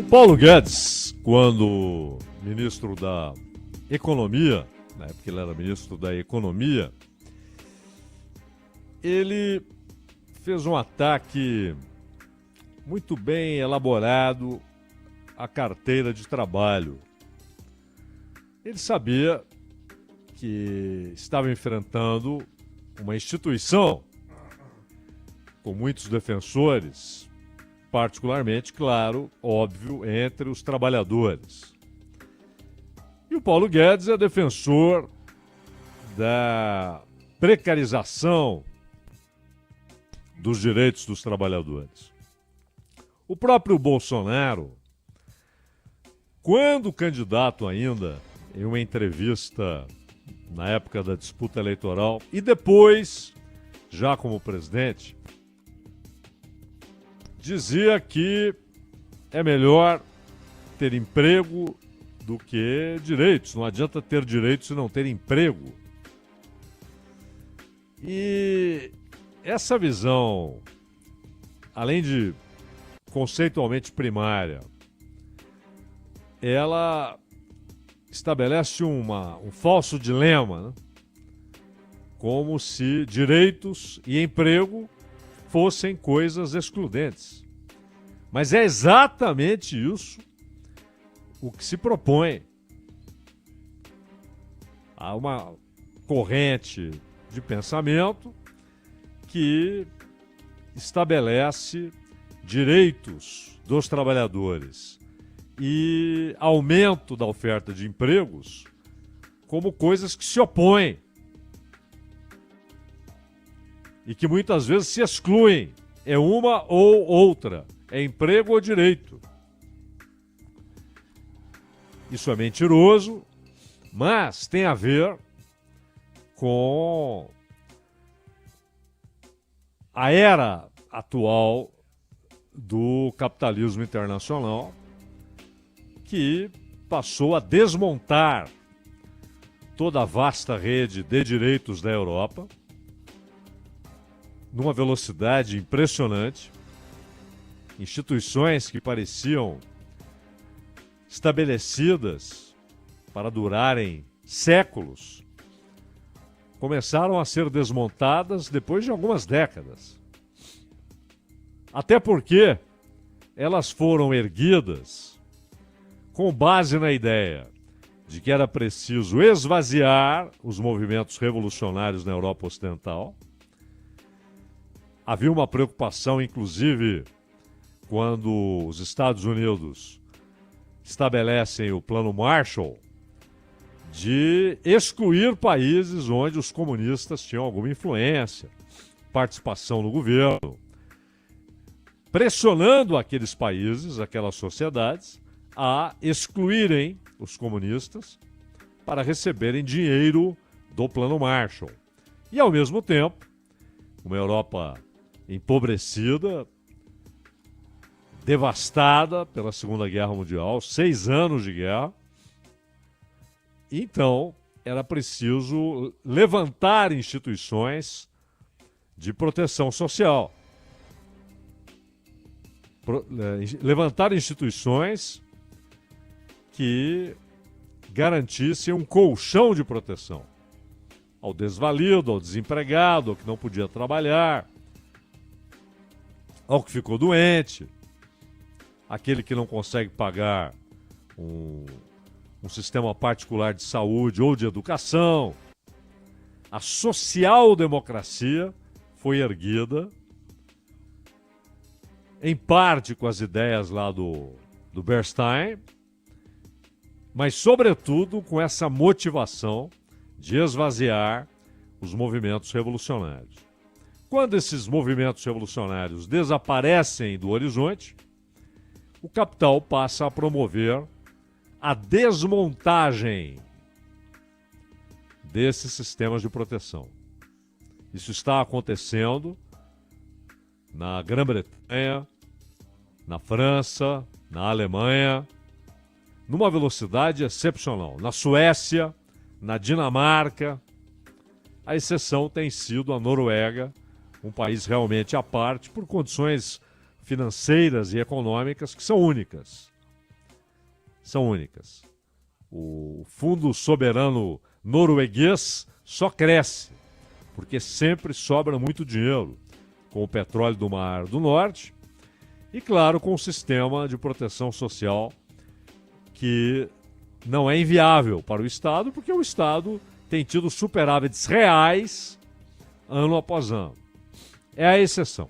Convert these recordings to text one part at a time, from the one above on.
O Paulo Guedes, quando ministro da Economia, na época ele era ministro da Economia, ele fez um ataque muito bem elaborado à carteira de trabalho. Ele sabia que estava enfrentando uma instituição com muitos defensores, particularmente, claro, óbvio, entre os trabalhadores. E o Paulo Guedes é defensor da precarização dos direitos dos trabalhadores. O próprio Bolsonaro, quando candidato ainda, em uma entrevista na época da disputa eleitoral, e depois, já como presidente, dizia que é melhor ter emprego do que direitos. Não adianta ter direitos e não ter emprego. E essa visão, além de conceitualmente primária, ela estabelece um falso dilema, né? Como se direitos e emprego fossem coisas excludentes. Mas é exatamente isso o que se propõe. Há uma corrente de pensamento que estabelece direitos dos trabalhadores e aumento da oferta de empregos como coisas que se opõem e que muitas vezes se excluem. É uma ou outra, é emprego ou direito. Isso é mentiroso, mas tem a ver com a era atual do capitalismo internacional, que passou a desmontar toda a vasta rede de direitos da Europa numa velocidade impressionante. Instituições que pareciam estabelecidas para durarem séculos começaram a ser desmontadas depois de algumas décadas. Até porque elas foram erguidas com base na ideia de que era preciso esvaziar os movimentos revolucionários na Europa Ocidental. Havia uma preocupação, inclusive, quando os Estados Unidos estabelecem o Plano Marshall, de excluir países onde os comunistas tinham alguma influência, participação no governo, pressionando aqueles países, aquelas sociedades, a excluírem os comunistas para receberem dinheiro do Plano Marshall. E, ao mesmo tempo, uma Europa empobrecida, devastada pela Segunda Guerra Mundial, 6 anos de guerra. Então, era preciso levantar instituições de proteção social. Levantar instituições que garantissem um colchão de proteção ao desvalido, ao desempregado, ao que não podia trabalhar, ao que ficou doente, aquele que não consegue pagar um sistema particular de saúde ou de educação. A social-democracia foi erguida, em parte com as ideias lá do Bernstein, mas, sobretudo, com essa motivação de esvaziar os movimentos revolucionários. Quando esses movimentos revolucionários desaparecem do horizonte, o capital passa a promover a desmontagem desses sistemas de proteção. Isso está acontecendo na Grã-Bretanha, na França, na Alemanha, numa velocidade excepcional. Na Suécia, na Dinamarca, a exceção tem sido a Noruega, um país realmente à parte, por condições financeiras e econômicas que são únicas. são únicas. O Fundo Soberano Norueguês só cresce, porque sempre sobra muito dinheiro com o petróleo do Mar do Norte e, claro, com o sistema de proteção social que não é inviável para o Estado, porque o Estado tem tido superávites reais ano após ano. É a exceção,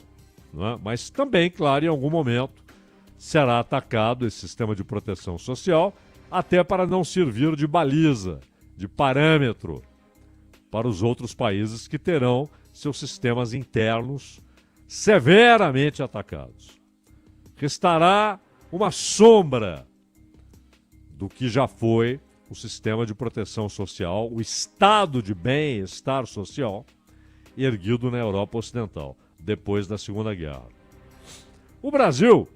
não é? Mas também, claro, em algum momento será atacado esse sistema de proteção social, até para não servir de baliza, de parâmetro para os outros países que terão seus sistemas internos severamente atacados. Restará uma sombra do que já foi o sistema de proteção social, o estado de bem-estar social erguido na Europa Ocidental, depois da Segunda Guerra. O Brasil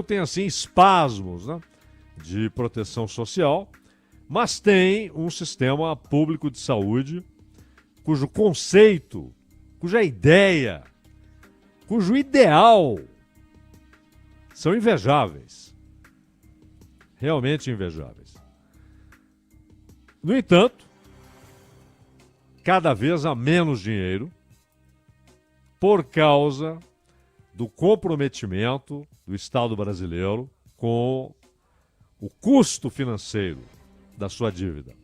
tem, assim, espasmos, né, de proteção social, mas tem um sistema público de saúde cujo conceito, cuja ideia, cujo ideal são invejáveis. Realmente invejáveis. No entanto, cada vez há menos dinheiro por causa do comprometimento do Estado brasileiro com o custo financeiro da sua dívida.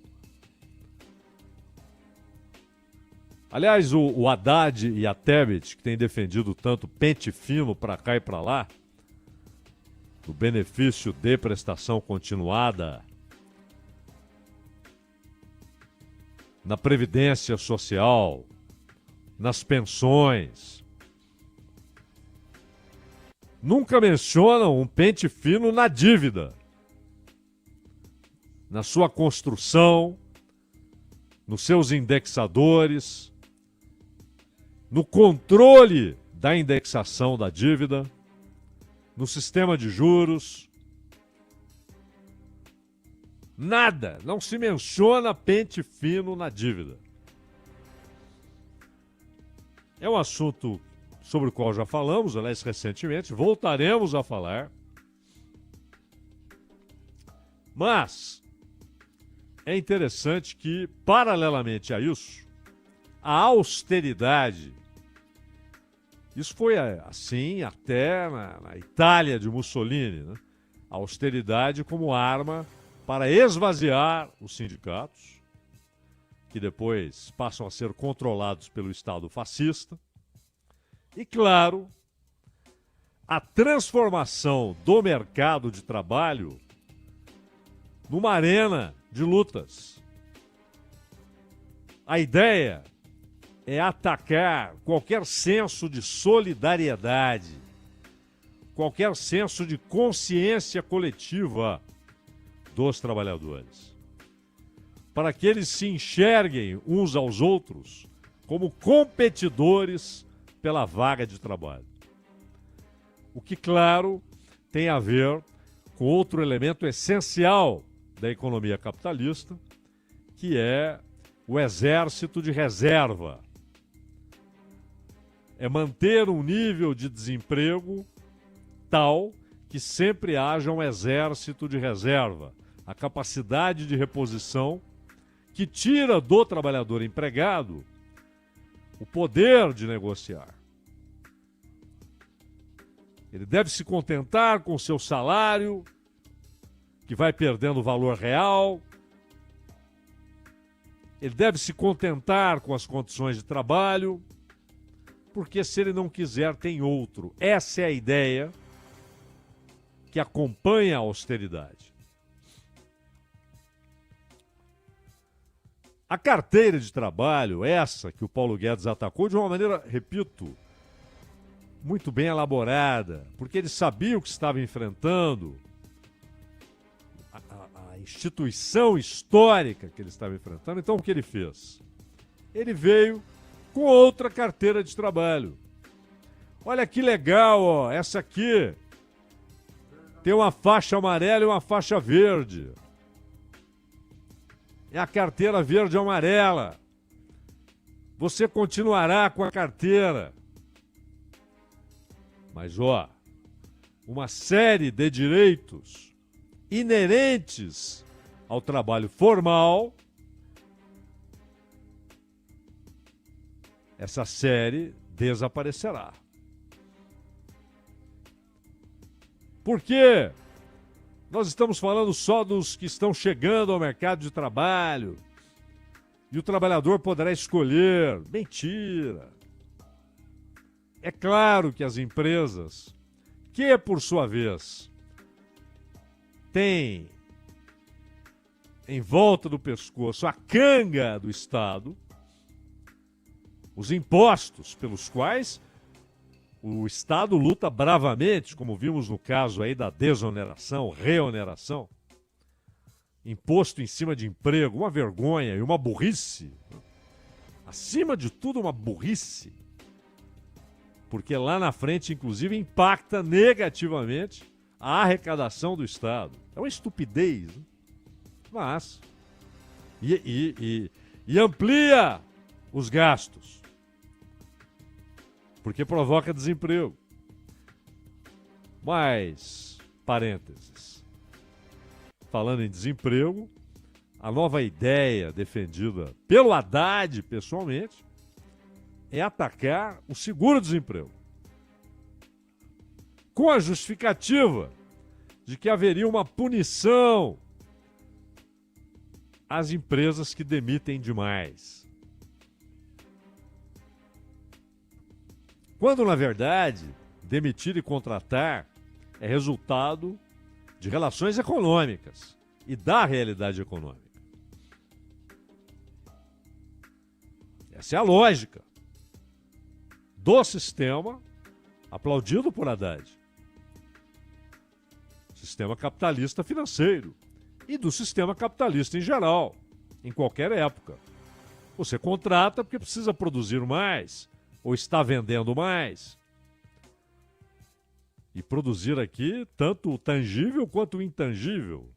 Aliás, o Haddad e a Tebet, que têm defendido tanto pente fino para cá e para lá, do benefício de prestação continuada na Previdência Social, nas pensões, nunca mencionam um pente fino na dívida, na sua construção, nos seus indexadores, no controle da indexação da dívida, no sistema de juros. Nada, não se menciona pente fino na dívida. É um assunto sobre o qual já falamos, aliás, recentemente, voltaremos a falar. Mas é interessante que, paralelamente a isso, a austeridade, isso foi assim até na Itália de Mussolini, né? A austeridade como arma para esvaziar os sindicatos, que depois passam a ser controlados pelo Estado fascista. E, claro, a transformação do mercado de trabalho numa arena de lutas. A ideia é atacar qualquer senso de solidariedade, qualquer senso de consciência coletiva dos trabalhadores, para que eles se enxerguem uns aos outros como competidores pela vaga de trabalho. O que, claro, tem a ver com outro elemento essencial da economia capitalista, que é o exército de reserva. É manter um nível de desemprego tal que sempre haja um exército de reserva, a capacidade de reposição que tira do trabalhador empregado o poder de negociar. Ele deve se contentar com o seu salário, que vai perdendo valor real. Ele deve se contentar com as condições de trabalho, porque se ele não quiser, tem outro. Essa é a ideia que acompanha a austeridade. A carteira de trabalho, essa que o Paulo Guedes atacou de uma maneira, repito, muito bem elaborada, porque ele sabia o que estava enfrentando, a instituição histórica que ele estava enfrentando. Então, o que ele fez? Ele veio com outra carteira de trabalho. Olha que legal, ó, essa aqui tem uma faixa amarela e uma faixa verde. É a carteira verde e amarela. Você continuará com a carteira. Mas, ó, uma série de direitos inerentes ao trabalho formal, essa série desaparecerá. Por quê? Nós estamos falando só dos que estão chegando ao mercado de trabalho e o trabalhador poderá escolher. Mentira! É claro que as empresas, que por sua vez têm em volta do pescoço a canga do Estado, os impostos pelos quais o Estado luta bravamente, como vimos no caso aí da desoneração, reoneração, imposto em cima de emprego, uma vergonha e uma burrice. Acima de tudo, uma burrice. Porque lá na frente, inclusive, impacta negativamente a arrecadação do Estado. É uma estupidez, né? Mas e amplia os gastos, porque provoca desemprego. Mas, parênteses, falando em desemprego, a nova ideia defendida pelo Haddad, pessoalmente, é atacar o seguro-desemprego, com a justificativa de que haveria uma punição às empresas que demitem demais. Quando, na verdade, demitir e contratar é resultado de relações econômicas e da realidade econômica. Essa é a lógica do sistema aplaudido por Haddad. Sistema capitalista financeiro e do sistema capitalista em geral, em qualquer época. Você contrata porque precisa produzir mais ou está vendendo mais. E produzir aqui tanto o tangível quanto o intangível.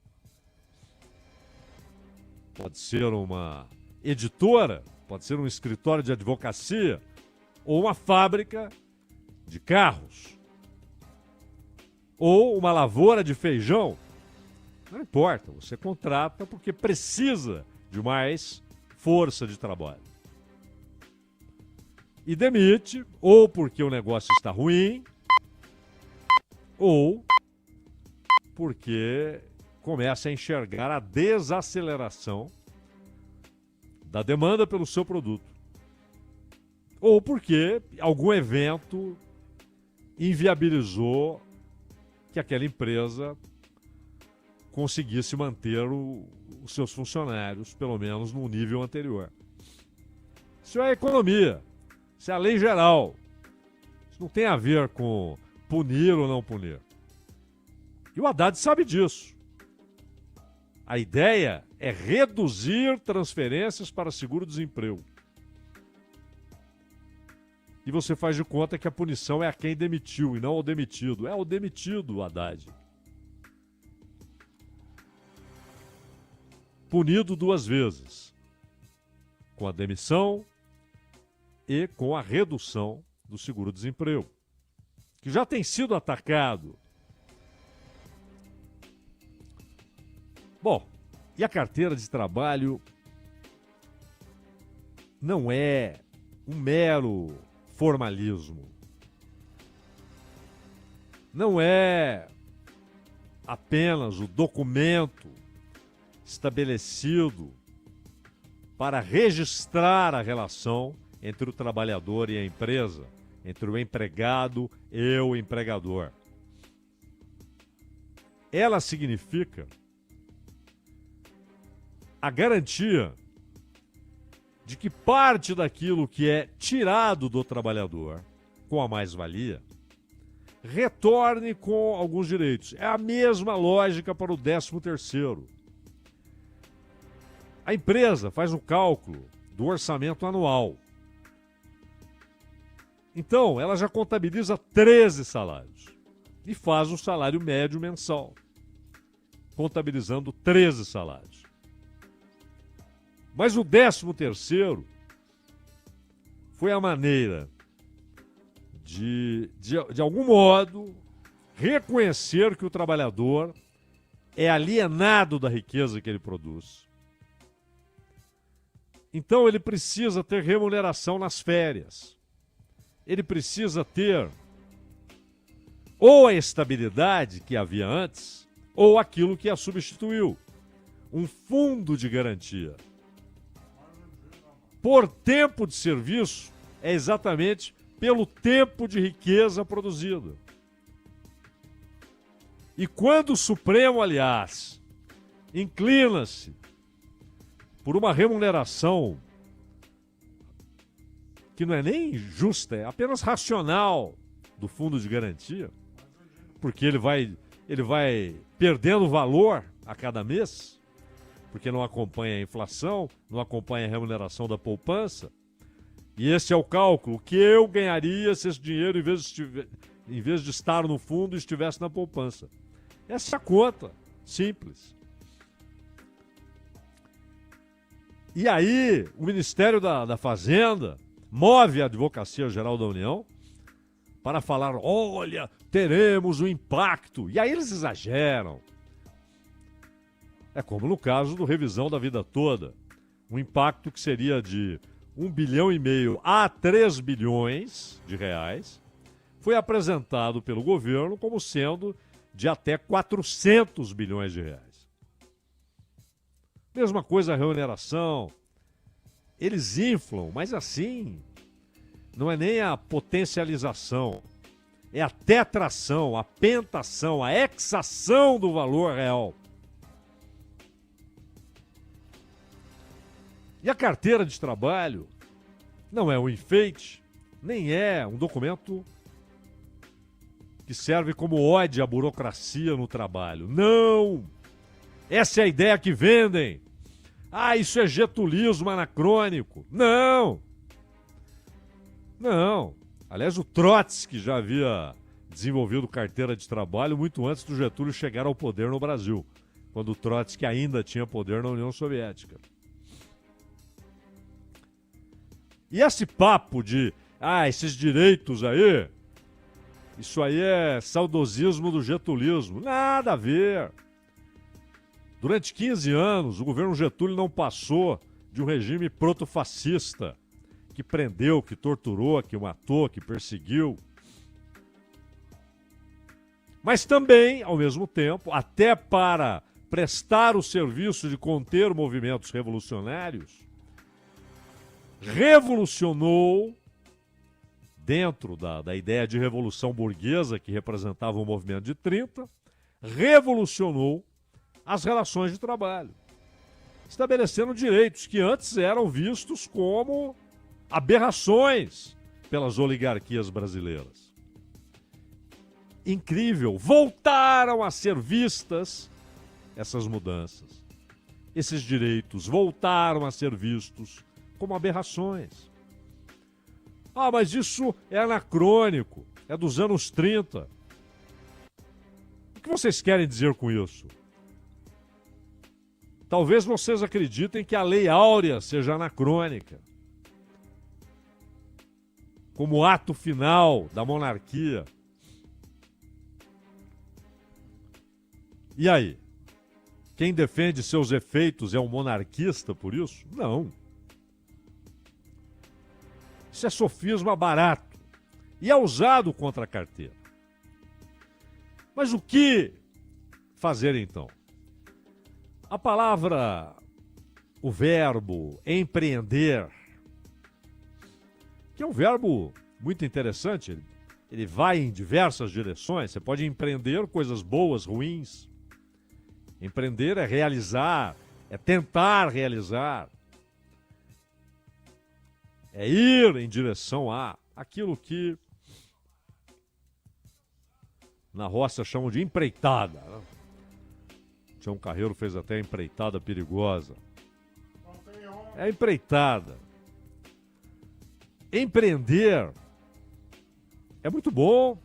Pode ser uma editora, pode ser um escritório de advocacia ou uma fábrica de carros ou uma lavoura de feijão. Não importa, você contrata porque precisa de mais força de trabalho. E demite, ou porque o negócio está ruim, ou porque começa a enxergar a desaceleração da demanda pelo seu produto. Ou porque algum evento inviabilizou que aquela empresa conseguisse manter os seus funcionários, pelo menos no nível anterior. Isso é economia, isso é a lei geral. Isso não tem a ver com punir ou não punir. E o Haddad sabe disso. A ideia é reduzir transferências para seguro-desemprego. E você faz de conta que a punição é a quem demitiu e não ao demitido. É o demitido, Haddad. Punido duas vezes, com a demissão e com a redução do seguro-desemprego, que já tem sido atacado. Bom, e a carteira de trabalho não é um mero formalismo. Não é apenas o documento estabelecido para registrar a relação entre o trabalhador e a empresa, entre o empregado e o empregador. Ela significa a garantia de que parte daquilo que é tirado do trabalhador com a mais-valia retorne com alguns direitos. É a mesma lógica para o 13º. A empresa faz o cálculo do orçamento anual. Então, ela já contabiliza 13 salários e faz o salário médio mensal, contabilizando 13 salários. Mas o 13º foi a maneira de algum modo, reconhecer que o trabalhador é alienado da riqueza que ele produz. Então ele precisa ter remuneração nas férias. Ele precisa ter ou a estabilidade que havia antes, ou aquilo que a substituiu. Um fundo de garantia. Por tempo de serviço, é exatamente pelo tempo de riqueza produzida. E quando o Supremo, aliás, inclina-se por uma remuneração que não é nem justa, é apenas racional do fundo de garantia, porque ele vai perdendo valor a cada mês, porque não acompanha a inflação, não acompanha a remuneração da poupança. E esse é o cálculo que eu ganharia se esse dinheiro, em vez de estar no fundo, estivesse na poupança. Essa é a conta, simples. E aí, o Ministério da Fazenda move a Advocacia Geral da União para falar, olha, teremos um impacto. E aí eles exageram. É como no caso do Revisão da Vida Toda. Um impacto que seria de 1,5 bilhão a 3 bilhões de reais foi apresentado pelo governo como sendo de até 400 bilhões de reais. Mesma coisa a remuneração. Eles inflam, mas assim, não é nem a potencialização, é a tetração, a pentação, a hexação do valor real. E a carteira de trabalho não é um enfeite, nem é um documento que serve como ode à burocracia no trabalho. Não! Essa é a ideia que vendem. Ah, isso é getulismo anacrônico. Não! Não. Aliás, o Trotsky já havia desenvolvido carteira de trabalho muito antes do Getúlio chegar ao poder no Brasil, quando o Trotsky ainda tinha poder na União Soviética. E esse papo de, esses direitos aí, isso aí é saudosismo do getulismo. Nada a ver. Durante 15 anos, o governo Getúlio não passou de um regime protofascista, que prendeu, que torturou, que matou, que perseguiu. Mas também, ao mesmo tempo, até para prestar o serviço de conter movimentos revolucionários, revolucionou, dentro da ideia de revolução burguesa que representava o movimento de 30, revolucionou as relações de trabalho, estabelecendo direitos que antes eram vistos como aberrações pelas oligarquias brasileiras. Incrível, voltaram a ser vistas essas mudanças. Esses direitos voltaram a ser vistos como aberrações. Mas isso é anacrônico, é dos anos 30. O que vocês querem dizer com isso? Talvez vocês acreditem que a Lei Áurea seja anacrônica, como ato final da monarquia. E aí? Quem defende seus efeitos é um monarquista por isso? Não. Isso é sofisma barato e é usado contra a carteira. Mas o que fazer então? A palavra, o verbo empreender, que é um verbo muito interessante, ele vai em diversas direções. Você pode empreender coisas boas, ruins. Empreender é realizar, é tentar realizar. É ir em direção a aquilo que na roça chamam de empreitada. Né? Tião Carreiro fez até empreitada perigosa. É empreitada. Empreender é muito bom,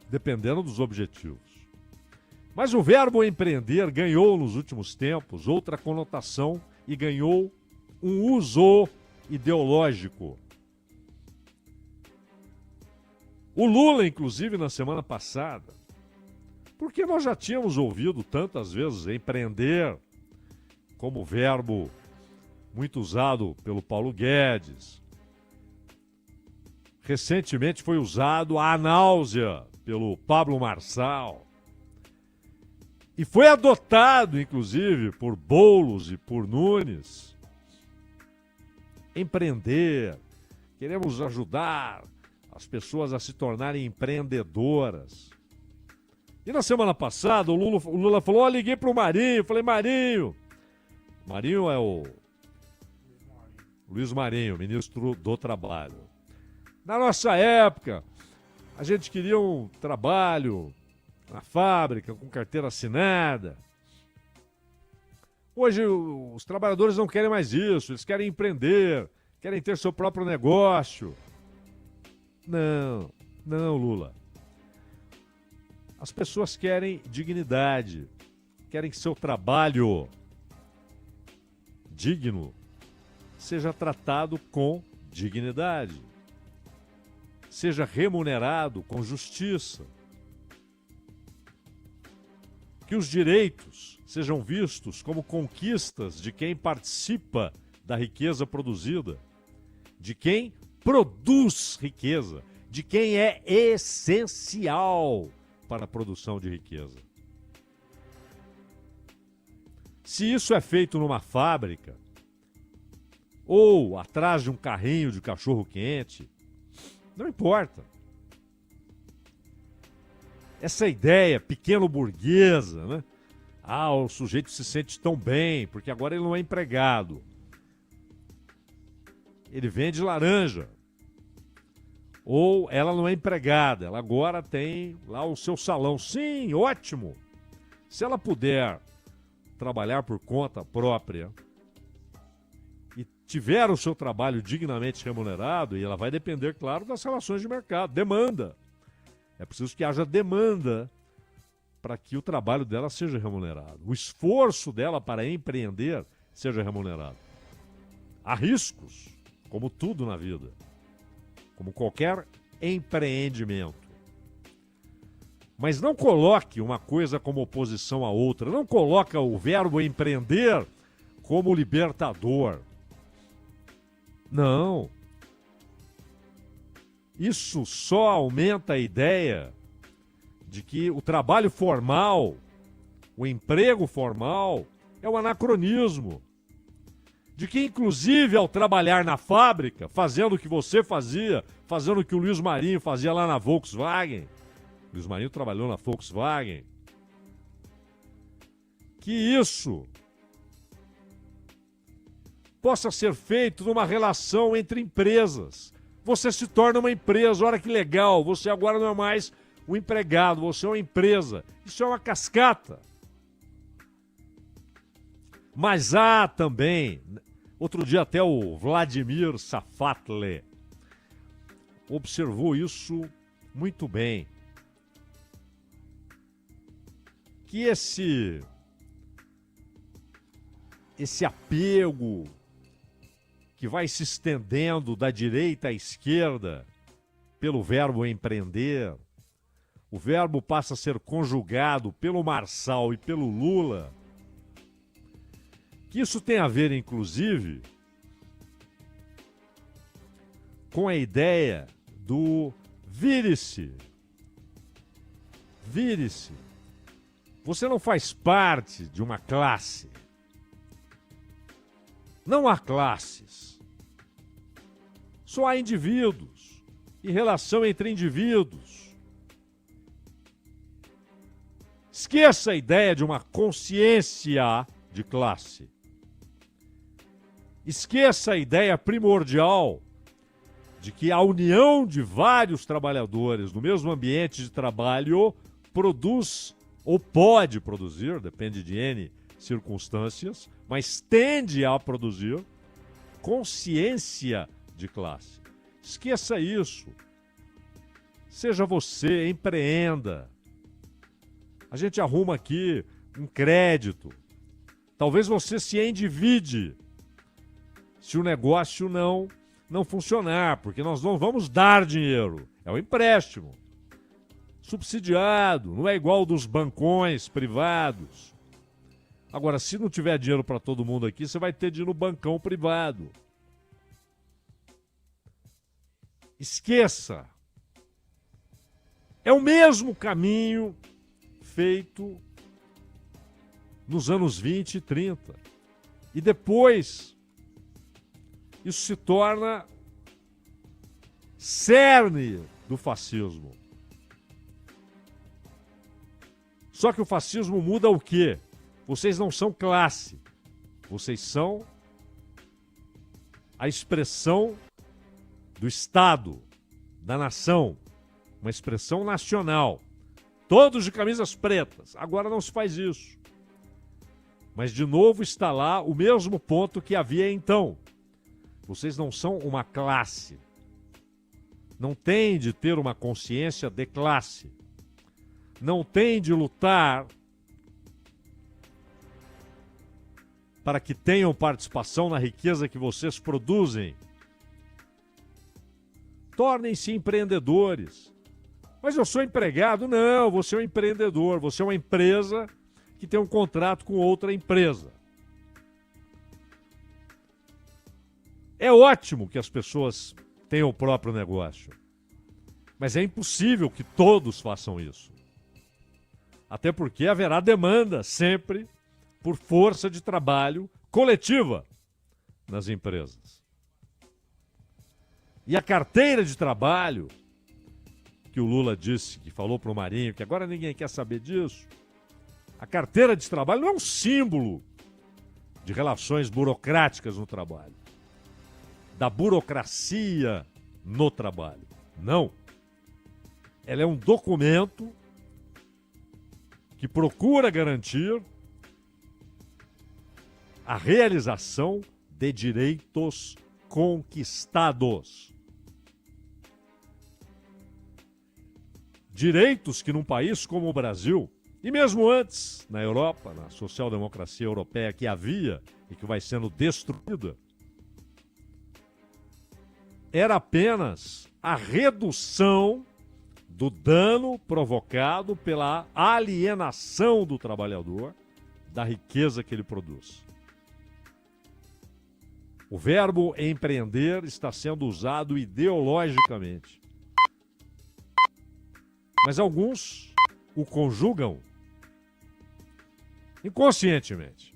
dependendo dos objetivos. Mas o verbo empreender ganhou nos últimos tempos outra conotação e ganhou um uso ideológico. O Lula, inclusive, na semana passada, Porque nós já tínhamos ouvido tantas vezes empreender como verbo muito usado pelo Paulo Guedes. Recentemente foi usado a náusea pelo Pablo Marçal. E foi adotado, inclusive, por Boulos e por Nunes. Empreender. Queremos ajudar as pessoas a se tornarem empreendedoras. E na semana passada, o Lula falou, liguei para o Marinho. Falei, Marinho é o Luiz Marinho, ministro do Trabalho. Na nossa época, a gente queria um trabalho na fábrica, com carteira assinada. Hoje, os trabalhadores não querem mais isso, eles querem empreender, querem ter seu próprio negócio. Não, Lula. As pessoas querem dignidade, querem que seu trabalho digno seja tratado com dignidade, seja remunerado com justiça, que os direitos sejam vistos como conquistas de quem participa da riqueza produzida, de quem produz riqueza, de quem é essencial para a produção de riqueza. Se isso é feito numa fábrica ou atrás de um carrinho de cachorro-quente, não importa. Essa ideia pequeno-burguesa, né? O sujeito se sente tão bem, porque agora ele não é empregado. Ele vende laranja. Ou ela não é empregada, ela agora tem lá o seu salão. Sim, ótimo. Se ela puder trabalhar por conta própria e tiver o seu trabalho dignamente remunerado, e ela vai depender, claro, das relações de mercado, demanda. É preciso que haja demanda para que o trabalho dela seja remunerado. O esforço dela para empreender seja remunerado. Há riscos, como tudo na vida, como qualquer empreendimento. Mas não coloque uma coisa como oposição à outra. Não coloca o verbo empreender como libertador. Não. Isso só aumenta a ideia de que o trabalho formal, o emprego formal, é um anacronismo. De que, inclusive, ao trabalhar na fábrica, fazendo o que você fazia, fazendo o que o Luiz Marinho fazia lá na Volkswagen, o Luiz Marinho trabalhou na Volkswagen, que isso possa ser feito numa relação entre empresas. Você se torna uma empresa, olha que legal, você agora não é mais um empregado, você é uma empresa. Isso é uma cascata. Mas há também, outro dia até o Vladimir Safatli observou isso muito bem, que esse apego que vai se estendendo da direita à esquerda pelo verbo empreender, o verbo passa a ser conjugado pelo Marçal e pelo Lula, que isso tem a ver, inclusive, com a ideia do vire-se. Vire-se. Você não faz parte de uma classe. Não há classes. Só há indivíduos e relação entre indivíduos. Esqueça a ideia de uma consciência de classe. Esqueça a ideia primordial de que a união de vários trabalhadores no mesmo ambiente de trabalho produz ou pode produzir, depende de N circunstâncias, mas tende a produzir consciência de classe. Esqueça isso. Seja você, empreenda. A gente arruma aqui um crédito. Talvez você se endivide se o negócio não funcionar, porque nós não vamos dar dinheiro. É um empréstimo. subsidiado, não é igual dos bancões privados. Agora, se não tiver dinheiro para todo mundo aqui, você vai ter de ir no bancão privado. Esqueça. É o mesmo caminho feito nos anos 20 e 30. E depois, isso se torna cerne do fascismo. Só que o fascismo muda o quê? Vocês não são classe. Vocês são a expressão do Estado, da nação. Uma expressão nacional. Todos de camisas pretas. Agora não se faz isso. Mas de novo está lá o mesmo ponto que havia então. Vocês não são uma classe. Não tem de ter uma consciência de classe. Não tem de lutar para que tenham participação na riqueza que vocês produzem. Tornem-se empreendedores. Mas eu sou empregado? Não, você é um empreendedor. Você é uma empresa que tem um contrato com outra empresa. É ótimo que as pessoas tenham o próprio negócio. Mas é impossível que todos façam isso. Até porque haverá demanda sempre por força de trabalho coletiva nas empresas. E a carteira de trabalho, que o Lula disse, que falou para o Marinho, que agora ninguém quer saber disso, a carteira de trabalho não é um símbolo de relações burocráticas no trabalho, da burocracia no trabalho. Não. Ela é um documento que procura garantir a realização de direitos conquistados. Direitos que num país como o Brasil, e mesmo antes na Europa, na social-democracia europeia que havia e que vai sendo destruída, era apenas a redução do dano provocado pela alienação do trabalhador da riqueza que ele produz. O verbo empreender está sendo usado ideologicamente. Mas alguns o conjugam inconscientemente.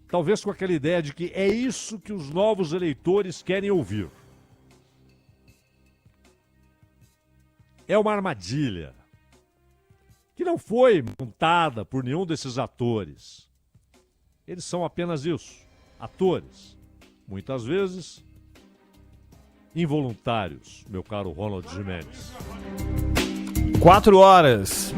Talvez com aquela ideia de que é isso que os novos eleitores querem ouvir. É uma armadilha que não foi montada por nenhum desses atores. Eles são apenas isso, atores. Muitas vezes involuntários, meu caro Ronald Gimenez. 4 horas.